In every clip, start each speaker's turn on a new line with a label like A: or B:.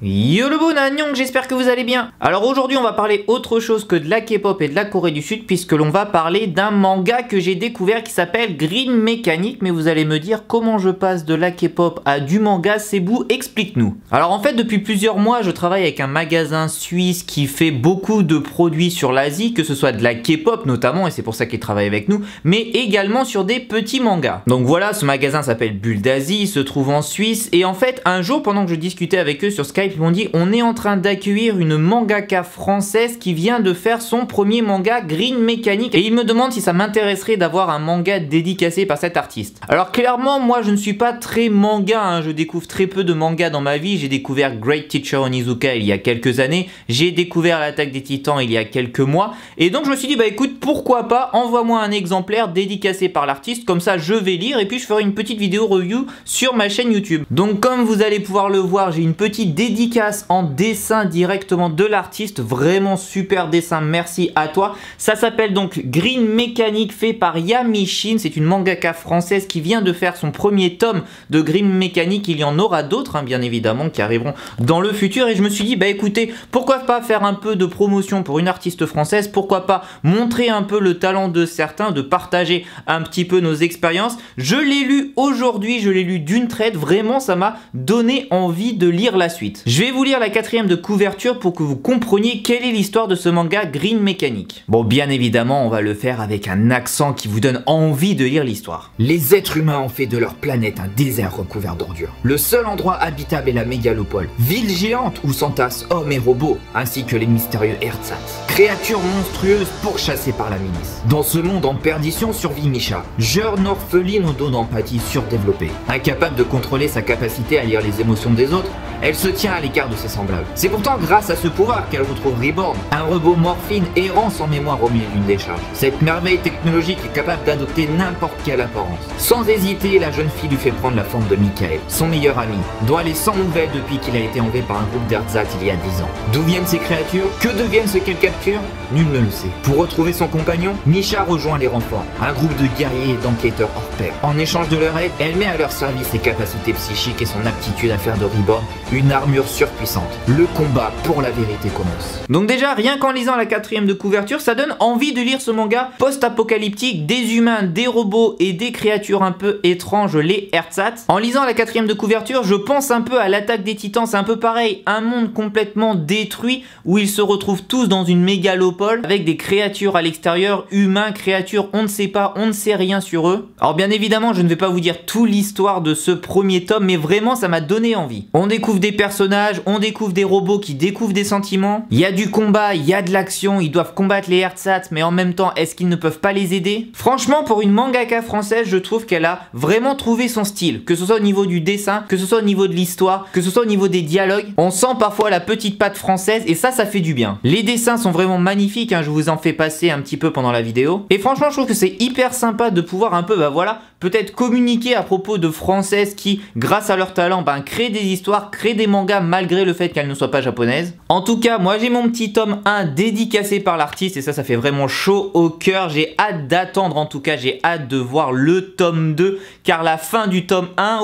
A: Yo le bon Annyeong, j'espère que vous allez bien. Alors aujourd'hui on va parler autre chose que de la K-pop et de la Corée du Sud, puisque l'on va parler d'un manga que j'ai découvert qui s'appelle Green Mechanic. Mais vous allez me dire comment je passe de la K-pop à du manga, Cebu, explique-nous. Alors en fait depuis plusieurs mois je travaille avec un magasin suisse qui fait beaucoup de produits sur l'Asie, que ce soit de la K-pop notamment, et c'est pour ça qu'il travaille avec nous, mais également sur des petits mangas. Donc voilà, ce magasin s'appelle Bulle d'Asie, il se trouve en Suisse, et en fait un jour pendant que je discutais avec eux sur Skype, ils m'ont dit on est en train d'accueillir une mangaka française qui vient de faire son premier manga Green Mechanic, et ils me demandent si ça m'intéresserait d'avoir un manga dédicacé par cet artiste. Alors clairement moi je ne suis pas très manga, hein. Je découvre très peu de mangas dans ma vie. J'ai découvert Great Teacher Onizuka il y a quelques années, j'ai découvert l'Attaque des Titans il y a quelques mois, et donc je me suis dit bah écoute, pourquoi pas, envoie-moi un exemplaire dédicacé par l'artiste, comme ça je vais lire et puis je ferai une petite vidéo review sur ma chaîne YouTube. Donc comme vous allez pouvoir le voir, j'ai une petite dédicace en dessin directement de l'artiste, vraiment super dessin, merci à toi. Ça s'appelle donc Green Mechanic, fait par Yami Shin, c'est une mangaka française qui vient de faire son premier tome de Green Mechanic. Il y en aura d'autres hein, bien évidemment qui arriveront dans le futur, et je me suis dit bah écoutez, pourquoi pas faire un peu de promotion pour une artiste française, pourquoi pas montrer un peu le talent de certains, de partager un petit peu nos expériences. Je l'ai lu aujourd'hui, je l'ai lu d'une traite, vraiment ça m'a donné envie de lire la suite. Je vais vous lire la 4e de couverture pour que vous compreniez quelle est l'histoire de ce manga Green Mechanic. Bon, bien évidemment, on va le faire avec un accent qui vous donne envie de lire l'histoire.
B: Les êtres humains ont fait de leur planète un désert recouvert d'ordures. Le seul endroit habitable est la mégalopole, ville géante où s'entassent hommes et robots, ainsi que les mystérieux Ersatz, créatures monstrueuses pourchassées par la milice. Dans ce monde en perdition survit Misha, jeune orpheline au dos d'empathie surdéveloppée. Incapable de contrôler sa capacité à lire les émotions des autres, elle se tient à l'écart de ses semblables. C'est pourtant grâce à ce pouvoir qu'elle retrouve Reborn, un robot morphine errant sans mémoire au milieu d'une décharge. Cette merveille technologique est capable d'adopter n'importe quelle apparence. Sans hésiter, la jeune fille lui fait prendre la forme de Michael, son meilleur ami, dont elle est sans nouvelles depuis qu'il a été enlevé par un groupe d'Ersatz il y a 10 ans. D'où viennent ces créatures? Que deviennent ceux qu'elle capture? Nul ne le sait. Pour retrouver son compagnon, Misha rejoint les renforts, un groupe de guerriers et d'enquêteurs hors pair. En échange de leur aide, elle met à leur service ses capacités psychiques et son aptitude à faire de Reborn une armure surpuissante. Le combat pour la vérité commence.
A: Donc déjà, rien qu'en lisant la 4e de couverture, ça donne envie de lire ce manga post-apocalyptique, des humains, des robots et des créatures un peu étranges, les Ersatz. En lisant la 4e de couverture, je pense un peu à l'Attaque des Titans, c'est un peu pareil, un monde complètement détruit où ils se retrouvent tous dans une mégalopole avec des créatures à l'extérieur, humains, créatures, on ne sait pas, on ne sait rien sur eux. Alors bien évidemment, je ne vais pas vous dire toute l'histoire de ce premier tome, mais vraiment ça m'a donné envie. On découvre des personnages, on découvre des robots qui découvrent des sentiments, il y a du combat, il y a de l'action, ils doivent combattre les Ersatz, mais en même temps, est-ce qu'ils ne peuvent pas les aider? Franchement, pour une mangaka française, je trouve qu'elle a vraiment trouvé son style, que ce soit au niveau du dessin, que ce soit au niveau de l'histoire, que ce soit au niveau des dialogues. On sent parfois la petite patte française, et ça fait du bien. Les dessins sont vraiment magnifiques, hein, je vous en fais passer un petit peu pendant la vidéo. Et franchement, je trouve que c'est hyper sympa de pouvoir un peu, bah voilà, peut-être communiquer à propos de françaises qui, grâce à leur talent, créent des histoires, créent des mangas malgré le fait qu'elles ne soient pas japonaises. En tout cas, moi j'ai mon petit tome 1 dédicacé par l'artiste, et ça fait vraiment chaud au cœur. J'ai hâte d'attendre, en tout cas j'ai hâte de voir le tome 2, car la fin du tome 1...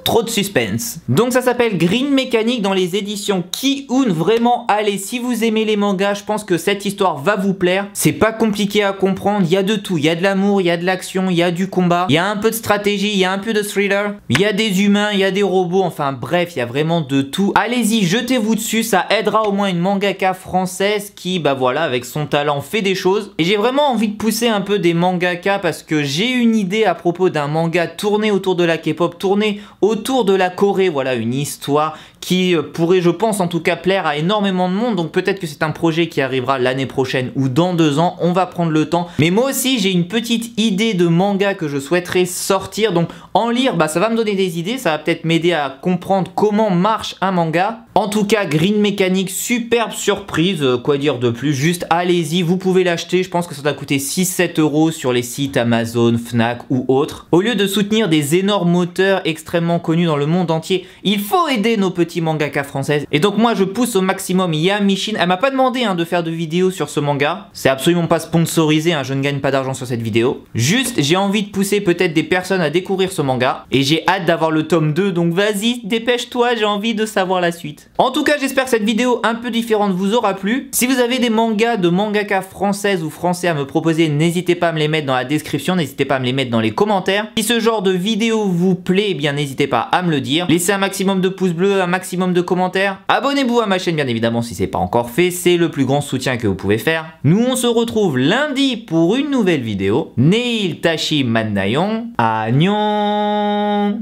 A: trop de suspense. Donc ça s'appelle Green Mechanic dans les éditions Ki-un. Vraiment, allez, si vous aimez les mangas, je pense que cette histoire va vous plaire. C'est pas compliqué à comprendre, il y a de tout. Il y a de l'amour, il y a de l'action, il y a du combat, il y a un peu de stratégie, il y a un peu de thriller, il y a des humains, il y a des robots, enfin bref, il y a vraiment de tout. Allez-y, jetez-vous dessus, ça aidera au moins une mangaka française qui, bah voilà, avec son talent fait des choses. Et j'ai vraiment envie de pousser un peu des mangakas parce que j'ai une idée à propos d'un manga tourné autour de la K-pop, tourné autour de la Corée, voilà, une histoire qui pourrait, je pense en tout cas, plaire à énormément de monde. Donc peut-être que c'est un projet qui arrivera l'année prochaine ou dans 2 ans, on va prendre le temps. Mais moi aussi j'ai une petite idée de manga que je souhaiterais sortir, donc en lire, bah ça va me donner des idées, ça va peut-être m'aider à comprendre comment marche un manga. En tout cas, Green Mechanic, superbe surprise, quoi dire de plus, juste allez-y, vous pouvez l'acheter, je pense que ça doit coûter 6-7 € sur les sites Amazon, Fnac ou autres. Au lieu de soutenir des énormes auteurs extrêmement connus dans le monde entier, il faut aider nos petits aussi mangaka française. Et donc moi je pousse au maximum Yamishin. Elle m'a pas demandé de faire de vidéos sur ce manga. C'est absolument pas sponsorisé, je ne gagne pas d'argent sur cette vidéo. Juste j'ai envie de pousser peut-être des personnes à découvrir ce manga. Et j'ai hâte d'avoir le tome 2, donc vas-y, dépêche-toi, j'ai envie de savoir la suite. En tout cas, j'espère que cette vidéo un peu différente vous aura plu. Si vous avez des mangas de mangaka françaises ou français à me proposer, n'hésitez pas à me les mettre dans la description, n'hésitez pas à me les mettre dans les commentaires. Si ce genre de vidéo vous plaît, eh bien n'hésitez pas à me le dire. Laissez un maximum de pouces bleus, un maximum de commentaires. Abonnez-vous à ma chaîne bien évidemment si c'est pas encore fait, c'est le plus grand soutien que vous pouvez faire. Nous on se retrouve lundi pour une nouvelle vidéo. Neil Tashi Mannayon, Agnon.